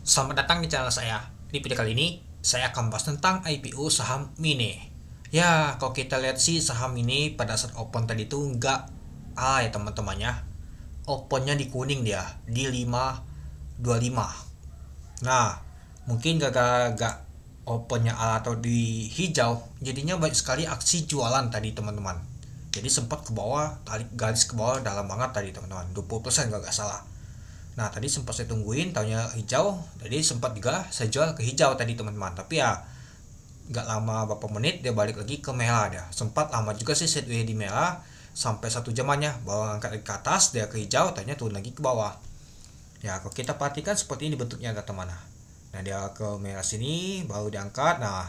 Selamat datang di channel saya. Di video kali ini, saya akan bahas tentang IPO saham Mine. Ya, kalau kita lihat sih saham ini pada saat open tadi tuh nggak ya teman-temannya. Opennya di kuning dia, di 525. Nah, mungkin gak opennya A atau di hijau, jadinya banyak sekali aksi jualan tadi teman-teman. Jadi sempat ke bawah, tarik garis ke bawah dalam banget tadi teman-teman, 20% kalau nggak salah. Nah tadi sempat saya tungguin taunya hijau, jadi sempat juga saya jual ke hijau tadi teman-teman. Tapi ya nggak lama beberapa menit dia balik lagi ke merah dia. Sempat lama juga sih sideways di merah sampai 1 jamannya, bawa angkat ke atas dia ke hijau, tanya turun lagi ke bawah. Ya kalau kita perhatikan seperti ini bentuknya teman-teman. Nah dia ke merah sini baru diangkat. Nah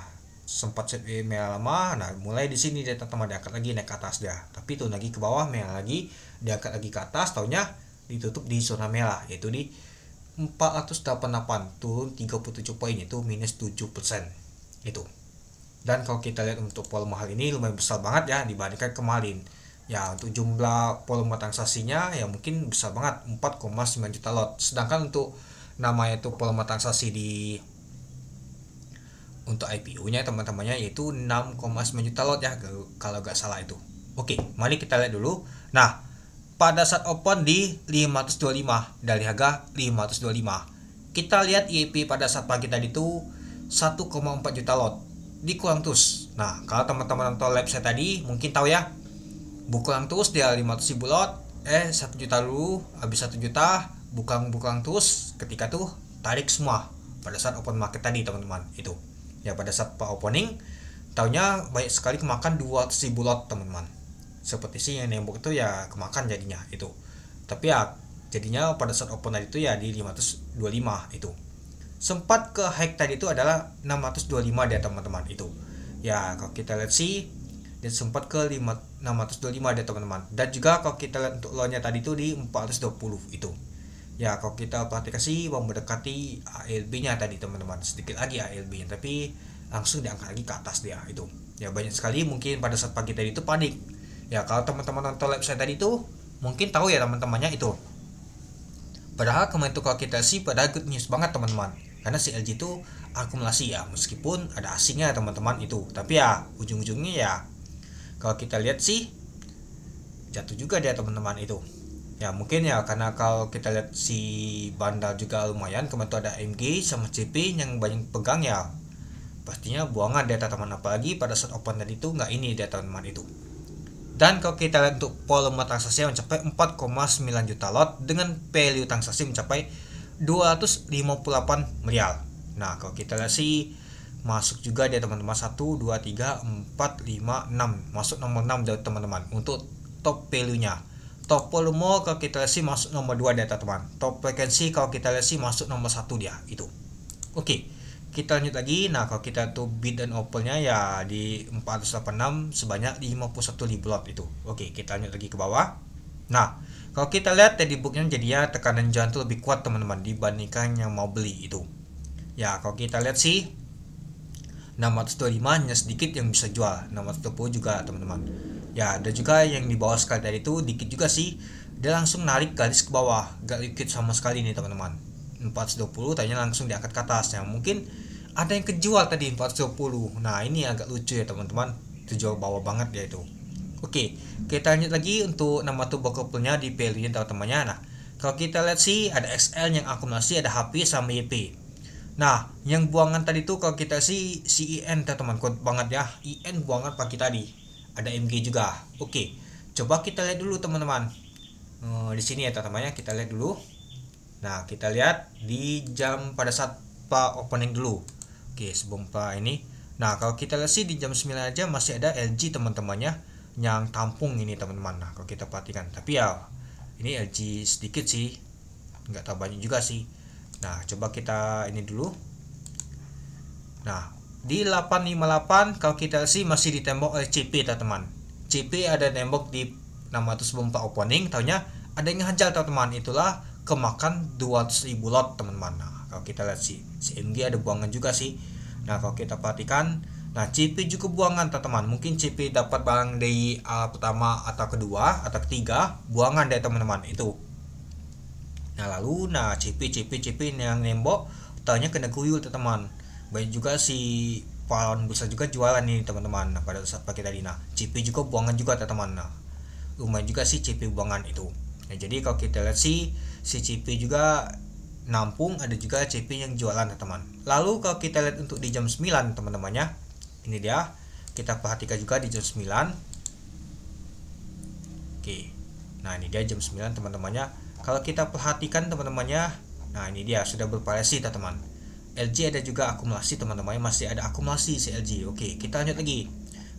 sempat sideways merah lama. Nah mulai di sini dia teman-teman diangkat lagi naik ke atas dia. Tapi turun lagi ke bawah merah lagi, diangkat lagi ke atas, taunya ditutup di zona merah yaitu di 488, turun 37 poin, itu minus 7% itu. Dan kalau kita lihat untuk volume hal ini lumayan besar banget ya dibandingkan kemarin. Ya untuk jumlah volume transaksinya ya mungkin besar banget, 4,9 juta lot. Sedangkan untuk namanya itu volume transaksi di untuk IPO-nya teman-temannya yaitu 6,9 juta lot ya kalau nggak salah itu. Oke, mari kita lihat dulu. Nah, pada saat open di 525 dari harga 525. Kita lihat IEP pada saat pagi tadi itu 1,4 juta lot. Dikurang terus. Nah, kalau teman-teman nonton live saya tadi mungkin tahu ya. Bukurang terus dia 500 ribu lot. 1 juta dulu, habis 1 juta, bukurang terus ketika tuh tarik semua pada saat open market tadi teman-teman itu. Ya pada saat opening taunya banyak sekali kemakan 200 ribu lot teman-teman. Seperti sih yang nembok itu ya kemakan jadinya itu. Tapi ya jadinya pada saat open tadi itu ya di 525 itu. Sempat ke high tadi itu adalah 625 dia teman-teman itu. Ya kalau kita lihat sih dan sempat ke 625 dia teman-teman. Dan juga kalau kita lihat untuk low-nya tadi itu di 420 itu. Ya kalau kita perhatikan sih mau mendekati ALB-nya tadi teman-teman. Sedikit lagi ALB-nya tapi langsung diangkat lagi ke atas dia itu. Ya banyak sekali mungkin pada saat pagi tadi itu panik. Ya kalau teman-teman nonton live saya tadi itu mungkin tahu ya teman-temannya itu. Padahal kemarin itu kalau kita sih pada good news banget teman-teman. Karena si LG itu akumulasi ya, meskipun ada asingnya teman-teman itu. Tapi ya ujung-ujungnya ya kalau kita lihat sih jatuh juga dia teman-teman itu. Ya mungkin ya karena kalau kita lihat si bandal juga lumayan, kemarin itu ada MG sama CP yang banyak pegang ya. Pastinya buangan data teman, apalagi pada saat open tadi itu nggak ini data teman itu. Dan kalau kita lihat untuk volume transaksi mencapai 4,9 juta lot dengan value transaksi mencapai 258 miliar. Nah, kalau kita lihat sih masuk juga dia teman-teman 1 2 3 4 5 6. Masuk nomor 6 dari teman-teman untuk top value-nya. Top volume kalau kita lihat sih masuk nomor 2 dia teman. Top frekuensi kalau kita lihat sih masuk nomor 1 dia itu. Oke. Kita lanjut lagi. Nah kalau kita tuh bid dan opennya ya di 486 sebanyak 51 ribu lot itu. Oke kita lanjut lagi ke bawah. Nah kalau kita lihat tadi booknya jadinya tekanan jual tuh lebih kuat teman-teman dibandingkan yang mau beli itu. Ya kalau kita lihat sih 625 hanya sedikit yang bisa jual, 620 juga teman-teman. Ya ada juga yang di bawah sekali dari itu dikit juga sih, dia langsung narik garis ke bawah, gak liquid sama sekali nih teman-teman. 420 tadinya langsung diangkat ke atas, yang mungkin ada yang kejual tadi 420. Nah ini agak lucu ya teman-teman, terjual bawah banget ya itu. Oke kita lanjut lagi untuk nama tuh couple-nya di value teman-temannya. Nah kalau kita lihat sih ada XL yang akumulasi, ada HP sama YP. Nah yang buangan tadi tuh kalau kita sih si IN teman-teman, kuat banget ya, IN buangan pagi tadi. Ada MG juga. Oke coba kita lihat dulu teman-teman. Di sini ya teman-temannya, kita lihat dulu. Nah kita lihat di jam pada saat opening dulu. Oke sebelum ini. Nah kalau kita lihat sih di jam 9 aja masih ada LG teman-temannya yang tampung ini teman-teman. Nah kalau kita perhatikan, tapi ya ini LG sedikit sih, nggak tahu banyak juga sih. Nah coba kita ini dulu. Nah di 858 kalau kita sih masih ditembok oleh CP teman-teman. CP ada nembok di nama itu sebelum opening, taunya ada yang hajar teman-teman, itulah kemakan 200 ribu lot teman-teman. Nah kalau kita lihat sih si MG ada buangan juga sih. Nah kalau kita perhatikan, nah CP juga buangan teman-teman. Mungkin CP dapat barang dari pertama atau kedua atau ketiga, buangan dari teman-teman itu. Nah lalu nah CP yang nembok taunya kena guyul teman-teman. Banyak juga si pahlawan bursa juga jualan nih teman-teman. Nah, pada saat pagi tadi, nah CP juga buangan juga teman-teman. Nah, lumayan juga sih CP buangan itu. Nah, jadi kalau kita lihat si CP juga nampung, ada juga CP yang jualan teman-teman. Lalu kalau kita lihat untuk di jam 9 teman-temannya, ini dia, kita perhatikan juga di jam 9. Oke, nah ini dia jam 9 teman-temannya. Kalau kita perhatikan teman-temannya, nah ini dia sudah bervariasi teman-teman. LG ada juga akumulasi teman-teman, masih ada akumulasi si LG. Oke, kita lanjut lagi.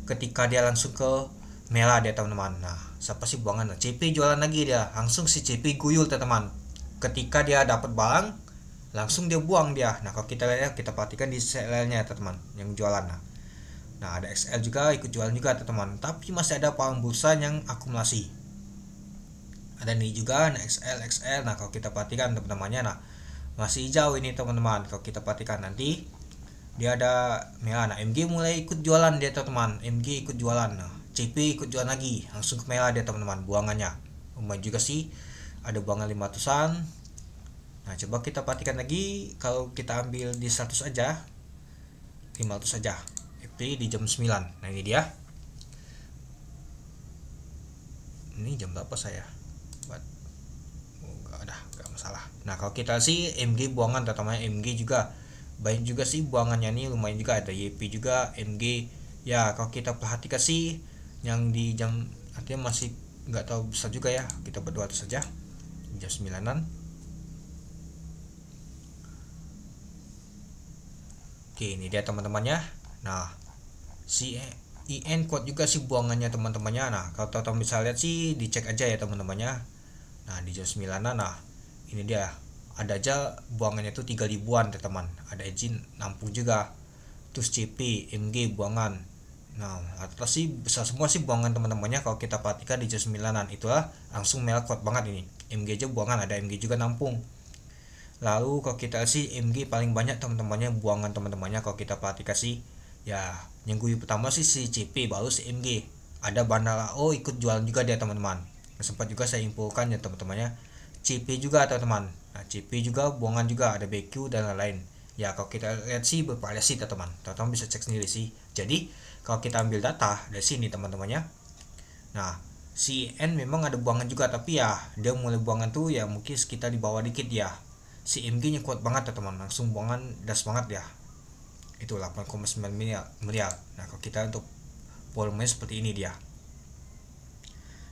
Ketika dia langsung ke merah dia teman-teman. Nah, siapa sih buangan? Nah, CP jualan lagi dia. Langsung si CP guyul teman-teman. Ketika dia dapat barang, langsung dia buang dia. Nah, kalau kita lihat, kita perhatikan di CL-nya teman-teman yang jualan. Nah, ada XL juga ikut jualan juga teman-teman. Tapi masih ada palang bursa yang akumulasi. Ada ini juga, nah XL. Nah, kalau kita perhatikan teman-temannya, nah masih hijau ini teman-teman. Kalau kita perhatikan nanti dia ada merah. Nah, MG mulai ikut jualan dia teman-teman. MG ikut jualan. Nah, CP ikut jualan lagi, langsung ke merah dia teman-teman buangannya. Lumayan juga sih, ada buangan 500-an. Nah, coba kita perhatikan lagi. Kalau kita ambil di 100 aja, 500 aja, FP di jam 9. Nah, ini dia. Ini jam berapa saya buat? Gak masalah. Nah, kalau kita sih MG buangan teman-teman. MG juga banyak juga sih buangannya nih, lumayan juga. Ada YP juga, MG. Ya, kalau kita perhatikan sih yang di jam, artinya masih nggak tahu besar juga ya, kita berdua saja jam 9-an. Oke, ini dia teman-temannya. Nah, si IN kuat juga sih buangannya teman-temannya. Nah, kalau teman-teman bisa lihat sih, dicek aja ya teman-temannya. Nah, di jam 9-an, nah ini dia, ada aja buangannya tuh 3 ribuan teman-teman. Ada izin nampung juga. Terus CP, MG buangan. Nah, atas sih besar semua sih buangan teman-temannya. Kalau kita perhatikan di jam 9-an, itulah langsung merah kuat banget ini. MG aja buangan, ada MG juga nampung. Lalu kalau kita sih MG paling banyak teman-temannya buangan teman-temannya. Kalau kita perhatikan sih, ya yang guyur pertama sih si CP, baru si MG. Ada Bandar AO ikut jualan juga dia teman-teman. Sempat juga saya infokan ya teman-temannya, CP juga teman-teman. Nah, CP juga buangan juga, ada BQ dan lain-lain. Ya, kalau kita lihat sih bervariasi teman-teman. Teman-teman bisa cek sendiri sih. Jadi kalau kita ambil data dari sini teman-temannya, nah si N memang ada buangan juga, tapi ya dia mulai buangan tuh ya mungkin sekitar di bawah dikit ya. Si MG nya kuat banget teman-teman, langsung buangan das banget ya. Itu 8,9 miliar. Nah, kalau kita untuk volumenya seperti ini dia.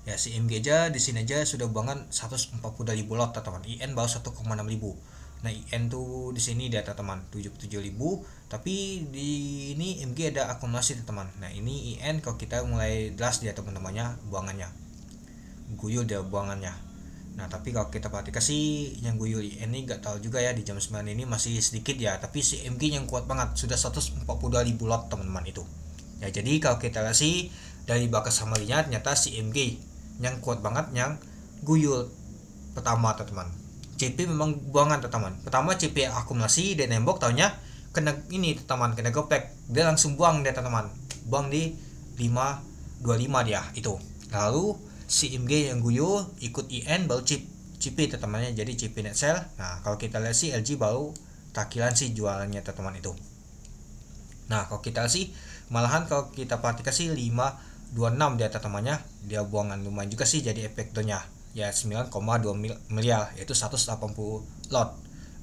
Ya, si MG aja di sini aja sudah buangan 142.000 lot teman-teman. IN baru 1,6 ribu. Nah, IN tuh di sini dia teman-teman 77.000, tapi di ini MG ada akumulasi teman-teman. Nah, ini IN kalau kita mulai jelas dia teman-temannya buangannya. Guyul dia buangannya. Nah, tapi kalau kita perhatikan sih yang guyul IN ini enggak tahu juga ya, di jam 9 ini masih sedikit ya, tapi si MG yang kuat banget sudah 142.000 lot teman-teman itu. Ya, jadi kalau kita lihat sih dari bakas summary-nya, ternyata si MG yang kuat banget yang guyul pertama teman-teman. CP memang buangan teman-teman. Pertama CP akumulasi dan nembok, taunya kena ini teman-teman, kena gopek. Dia langsung buang dia teman-teman. Buang di 525 dia itu. Lalu si MG yang guyul ikut IN baru CP teman-temannya, jadi CP net sell. Nah, kalau kita lihat sih LG baru takilan sih jualannya teman-teman itu. Nah, kalau kita sih malahan kalau kita perhatikan sih 526 dia teman-temannya, dia buangan lumayan juga sih, jadi efektornya ya 9,2 miliar, yaitu 180 lot.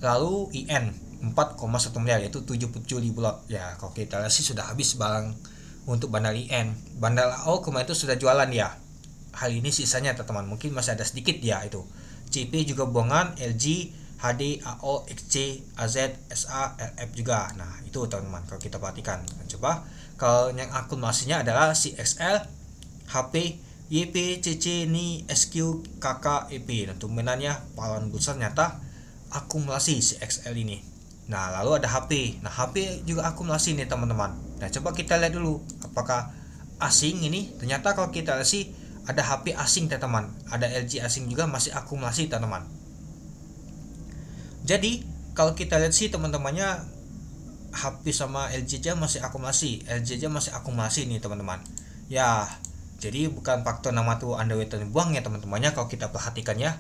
Lalu IN 4,1 miliar, yaitu 77.000 lot. Ya, kalau kita lihat sih sudah habis barang untuk Bandar IN. Bandar AO kemarin itu sudah jualan ya. Hari ini sisanya teman-teman, mungkin masih ada sedikit ya itu. CP juga buangan, LG, HD, AO, XC, AZ, SA, LF juga. Nah, itu teman-teman kalau kita perhatikan. Coba kalau yang akumulasinya adalah si XL, HP, YP, CC, NI, SQ, KK, EP. Nah, tumbenannya pahlawan bursa nyata akumulasi si XL ini. Nah, lalu ada HP. Nah, HP juga akumulasi nih teman-teman. Nah, coba kita lihat dulu apakah asing ini. Ternyata kalau kita lihat sih ada HP asing teman-teman. Ada LG asing juga masih akumulasi teman-teman. Jadi kalau kita lihat sih teman-temannya, HP sama LG aja masih akumulasi, LG aja masih akumulasi nih teman-teman. Ya, jadi bukan faktor nama tuh underweight buang ya teman-temannya. Kalau kita perhatikan ya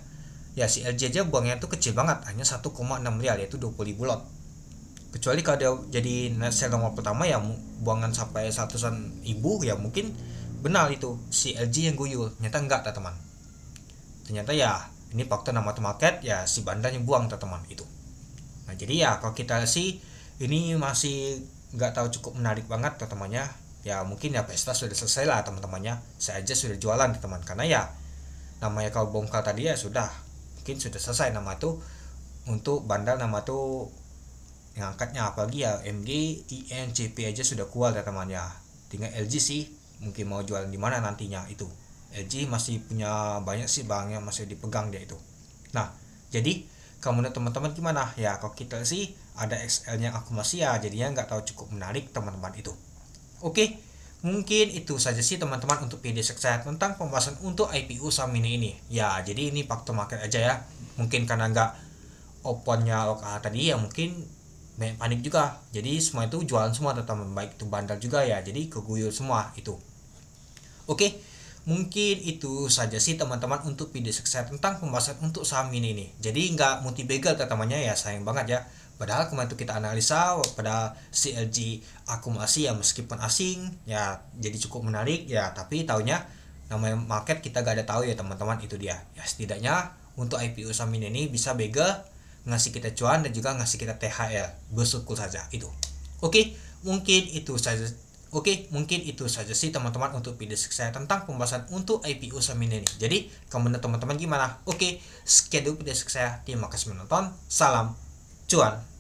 si LG aja buangnya tuh kecil banget, hanya 1,6 miliar, yaitu 20.000 lot. Kecuali kalau dia jadi net sale nomor pertama ya buangan sampai ratusan ribu ya mungkin benar itu si LG yang guyul. Ternyata enggak teman. Ternyata ya ini faktor nama market ya si bandar yang buang teman itu. Nah jadi ya kalau kita sih ini masih nggak tahu cukup menarik banget teman-temannya. Ya mungkin ya pesta sudah selesai lah teman-temannya. Saya aja sudah jualan teman karena ya namanya kalau bongkar tadi ya sudah mungkin sudah selesai nama tuh untuk bandar nama tuh yang angkatnya, apalagi ya MG, IN, CP aja sudah keluar ya teman ya. Tinggal LG sih mungkin mau jualan di mana nantinya itu. LG masih punya banyak sih barangnya masih dipegang dia itu. Nah jadi kamu teman-teman gimana ya? Kalau kita sih ada XL nya akumulasi ya jadinya nggak tahu cukup menarik teman-teman itu. Oke, mungkin itu saja sih teman-teman untuk video saya tentang pembahasan untuk IPO saham ini. Ya jadi ini faktor market aja ya. Mungkin karena nggak opennya tadi ya mungkin banyak panik juga, jadi semua itu jualan semua teman-teman, baik itu bandar juga ya, jadi keguyur semua itu. Oke, mungkin itu saja sih teman-teman untuk video saya tentang pembahasan untuk saham ini. Jadi nggak multi begal teman-temannya ya, sayang banget ya. Padahal kemarin itu kita analisa pada CLG akumulasi ya meskipun asing ya jadi cukup menarik ya, tapi taunya namanya market kita gak ada tahu ya teman-teman, itu dia. Ya setidaknya untuk IPO saham ini bisa begal ngasih kita cuan dan juga ngasih kita THL, bersyukur saja itu. Oke, mungkin itu saja. Oke, mungkin itu saja sih teman-teman untuk video saya tentang pembahasan untuk IPO saham ini. Jadi, kamu teman-teman gimana? Oke, sekian dulu video saya. Terima kasih menonton. Salam cuan.